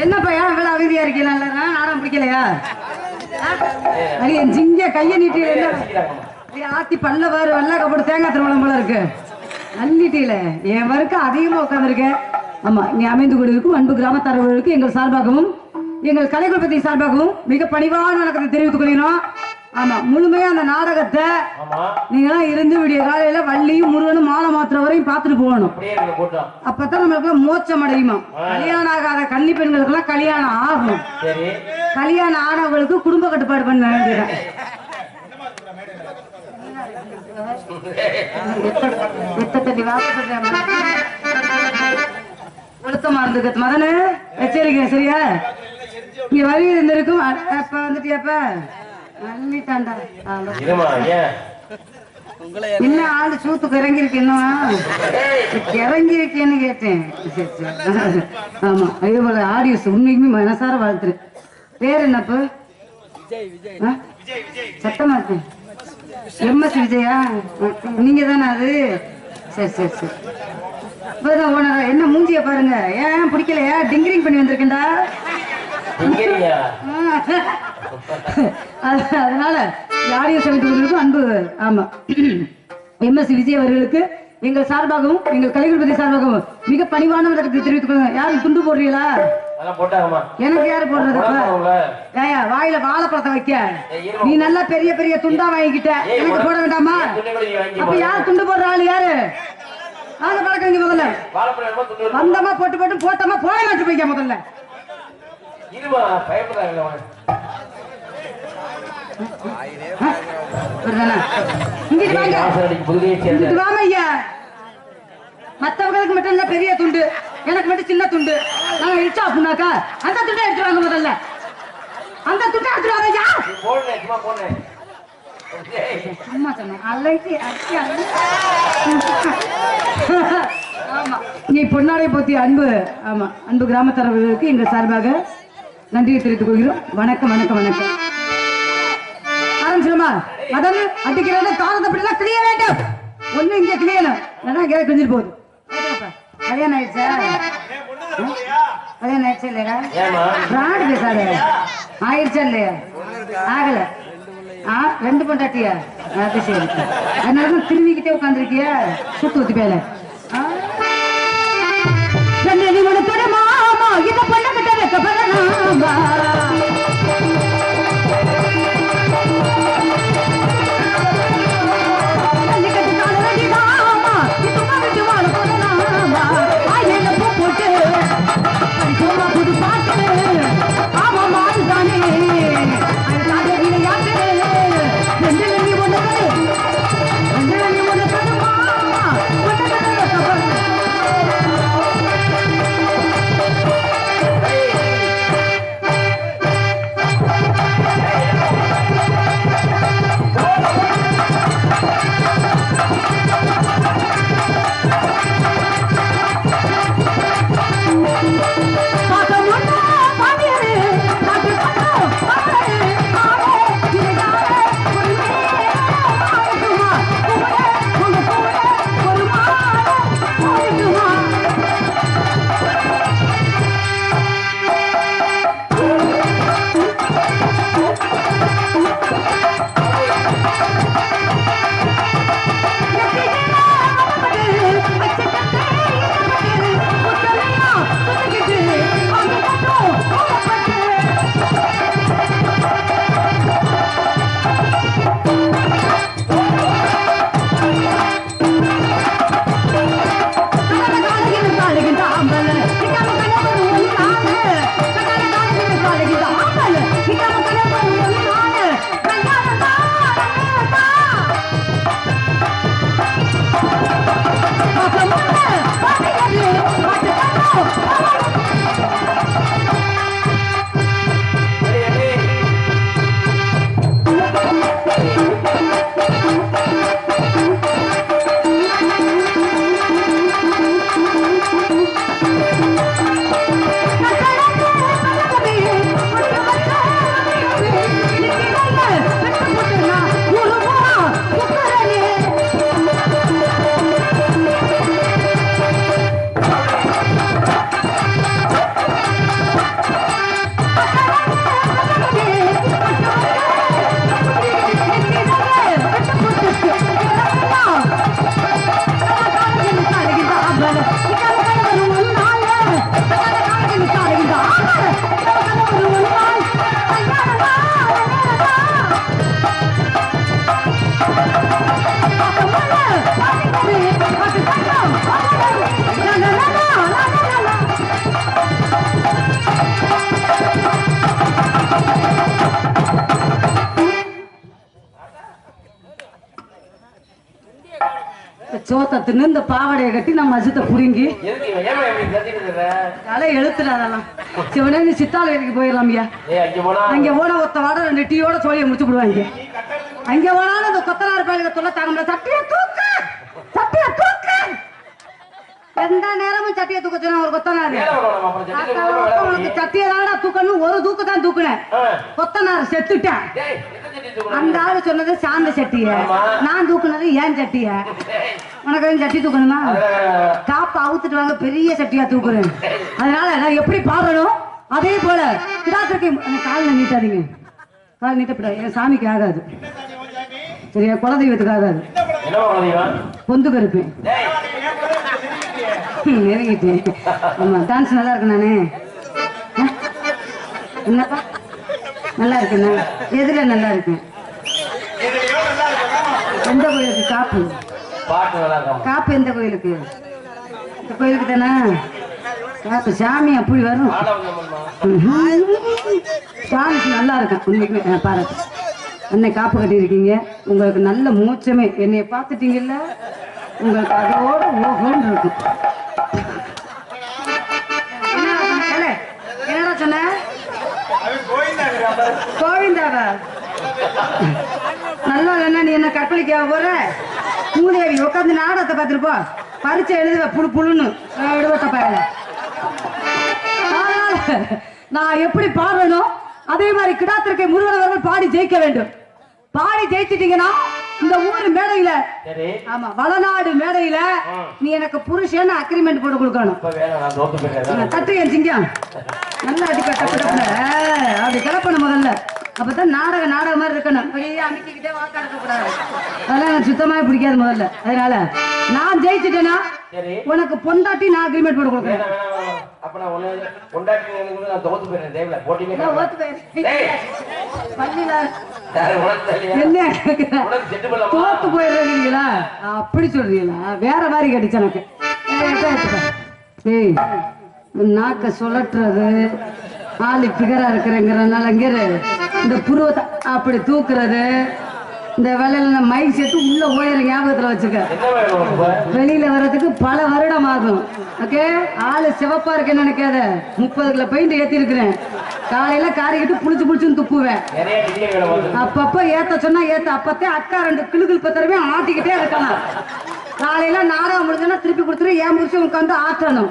என்னப்பா ஏன் இவ்வளவு அமைதியா இருக்கீங்களா? நானும் பிடிக்கலையா? என் ஜிங்க கைய நீட்டி ஆத்தி பல்ல வாரு வெள்ளா கப்போடு தேங்காய் திருவள்ளம் போல இருக்கு. நல்லிட்டியில என் வருக்கு அதிகமா உட்காந்துருக்கேன். ஆமா, நீ அமைந்து கொண்டிருக்கும் அன்பு கிராமத்தாரர்களுக்கு எங்கள் சார்பாகவும் எங்கள் கலைக்குழுப்பத்தை சார்பாகவும் மிக பணிவான வணக்கத்தை தெரிவித்துக் கொள்கிறோம். ஆமா, முழுமையா அந்த நாடகத்தை நீங்களாம் இருந்து விடிய காலையில வள்ளியும் முருகனும் மாலை மாத்திர வரையும் பார்த்துட்டு போகணும். அப்பதான் நம்மளுக்கு மோட்சம் அடையுமா. கல்யாணம் ஆகாத கன்னி பெண்களுக்கு எல்லாம் கல்யாணம் ஆகணும். கல்யாணம் ஆனவங்களுக்கு குடும்ப கட்டுப்பாடு பண்ண வேண்டியதான். ஒழுக்கமா இருந்துக்க மகனு, எச்சரிக்கை சரியா? இங்க வருகை இருந்திருக்கும். அப்ப வந்துட்டியாப்ப நன்னிட்டாண்டா. என்ன ஆளு சூத்துக்கு இறங்கிருக்கு? இன்னும் இறங்கிருக்கேன்னு கேட்டேன். ஆமா, அதே போல ஆடியோஸ் உண்மைக்குமே மனசார வாழ்த்துரு. பேர் என்னப்பு? சத்தமா இருக்கு. எம்எஸ் விஜயா நீங்க தானே? அது சரி சரி சரி. இப்பதான் ஓனரா? என்ன மூஞ்சிய பாருங்க. ஏன் பிடிக்கலையா? டிங்கிரிங் பண்ணி வந்திருக்கேன்டா. அதனால யாரையும் சொல்லிட்டு அன்பு. ஆமா, எம்எஸ் விஜய் அவர்களுக்கு எங்கள் சார்பாகவும் எங்கள் கலைக்குழுப்பத்தை சார்பாகவும் மிக பணிவான தெரிவித்துக் கொள்ளுங்க. யாரும் துண்டு போடுறீங்களா? எனக்கு யாரு போடுறது? வாயில வாழைப்பழத்தை வைக்க நீ நல்லா பெரிய பெரிய துண்டா வாங்கிக்கிட்ட, எனக்கு போட வேண்டாமா? அப்ப யார் துண்டு போடுற ஆளு? யாரு? வாங்க பழக்கம். முதல்ல வந்தமா போட்டு போட்டு போட்டமா போட மாட்டு போய்க்க. முதல்ல மற்றவங்களுக்கு மட்டும் பெரிய துண்டு, எனக்கு மட்டும் சின்ன துண்டு. நாங்க இடிச்சா அப்படின்னாக்கா அந்த துண்டை எடுத்துருவாங்க. முதல்ல அந்த துண்டை எடுத்துருவாங்க. அம்மா சொன்ன ஆமா, நீ பொன்னாடை போத்தி அன்பு. ஆமா, அன்பு கிராமத்தரவர்களுக்கு எங்கள் சார்பாக நன்றியை தெரிவித்துக் கொள்கிறோம். வணக்கம் வணக்கம் வணக்கம். ஆரம்பிச்சிருமா? மதன் அடிக்கிறது காலத்தை அப்படிலாம் கிளிய வேண்டும். ஒண்ணு இங்க கிளியணும், இல்லைன்னா இங்கே கிழிஞ்சிட்டு போகுது. கல்யாணம் ஆயிடுச்சா? கல்யாணம் ஆயிடுச்சா இல்லையா? பிராடு பேசாத. ஆயிடுச்சா இல்லையா? ஆகல. ரெண்டு பொண்டாட்டியா? அது சரி. அதனால திரும்பிக்கிட்டே உட்காந்துருக்கிய சுத்து ஊத்தி பேல. மாமா இத பண்ண கிட்ட வைக்க பண்ணாமா சோத்த தின்னு இந்த பாவாடையை கட்டி நம்ம மசத்தை புடுங்கி தலை எழுத்துற அதெல்லாம் சிவனே நீ சித்தால வேலைக்கு போயிடலாம்யா. அங்க போனா ஒத்த வாட 2 டீயோட சோழியை முடிச்சு விடுவாங்க. அங்க போனாலும் இந்த கொத்தனார் பயிலுக்கு தொல்லை தாங்க சட்டியை தூக்கு சட்டியை தூக்கு எந்த நேரமும் சட்டியை தூக்க சொன்ன ஒரு கொத்தனாரு சட்டியை தானே தூக்கணும். ஒரு தூக்கு தான் தூக்குனேன். கொத்தனார் செத்துட்டேன். அந்த ஆளு சொன்னது சாந்த சட்டிய, நான் தூக்குனது ஏன் சட்டிய. உனக்கு சட்டி தூக்கணுமா? காப்ப அவுத்துட்டு வாங்க, பெரிய சட்டியா தூக்குறேன். அதனால நான் எப்படி பாடணும் அதே போல கிடாத்திற்கு காலில் நீட்டாதீங்க. கால் நீட்டப்படாது, என் சாமிக்கு ஆகாது சரியா, குலதெய்வத்துக்கு ஆகாது. பொந்து கருப்பேன் நெருங்கிட்டேன். ஆமா டான்ஸ் நல்லா இருக்கு. நானே என்னப்பா நல்லா இருக்குண்ணா? எதுல நல்லா இருக்கேன்? எந்த கோயிலுக்கு காப்பு? காப்பு எந்த கோயிலுக்கு? இந்த கோயிலுக்கு தானே காப்பு. சாமி அப்படி வரும். டான்ஸ் நல்லா இருக்கும் உண்மைக்குமே. பாருங்க அன்னை காப்பு கட்டியிருக்கீங்க. உங்களுக்கு நல்ல மூச்சமே என்னைய பார்த்துட்டீங்கல்ல, உங்களுக்கு அதோட ஓகோன்னு இருக்கும். என்னடா சொன்ன? கோவிந்தாவா? நல்லா என்ன நீ என்ன கற்பழிக்க போற? மூதேவி உட்காந்து நாடகத்தை பார்த்துருப்போ. பரிச்சை எழுதுவ புழு புழுன்னு விடுவத்த பயல. நான் எப்படி பாடணும் அதே மாதிரி கிடாத்திருக்கை முருகன் அவர்கள் பாடி ஜெயிக்க வேண்டும். பாடி ஜெயிச்சிட்டீங்கன்னா இந்த ஊர் மேடையில, ஆமா வளநாடு மேடையில நீ எனக்கு புருஷன் அக்ரிமெண்ட் போட்டு கொடுக்கணும். தட்டு என் சிங்கம் நல்லா அடி அப்படி கிளப்பணும் முதல்ல. அப்பதான் நாடகம் மாதிரி இருக்கணும். அமைக்கிட்டே வாக்காடுக்க கூடாது. அதெல்லாம் எனக்கு சுத்தமா பிடிக்காது முதல்ல. அதனால நான் ஜெயிச்சுட்டேன்னா உனக்கு பொண்டாட்டி நான் அக்ரிமெண்ட் போட்டு கொடுக்குறேன். என்ன தோத்து போயிடுறீங்களா? அப்படி சொல்றீங்களா? வேற மாதிரி கடிச்சு எனக்கு. ஏய் நாக்க சுழற்றுறது, ஆளு பிகரா இருக்கிறேங்கிறனால இந்த புருவத்தை அப்படி தூக்குறது, இந்த வேலையில மைக் செட்டு உள்ள ஓயிற ஞாபகத்துல வச்சுக்க. வெளியில வர்றதுக்கு பல வருடம் ஆகும். ஓகே, ஆளு சிவப்பா இருக்கேன்னு நினைக்காத. 30 கிலோ பெயிண்ட் ஏத்தி இருக்கிறேன். காலையில காரிக்கிட்டு புளிச்சுன்னு துப்புவேன். அப்பப்ப ஏத்த சொன்னா ஏத்த. அப்பத்தே அக்கா 2 கிளுகிழு பத்திரமே ஆட்டிக்கிட்டே இருக்கலாம். காலையில நாடகம் முடிஞ்சோன்னா திருப்பி கொடுத்துரு. என் முடிச்சு உட்காந்து ஆட்டணும்.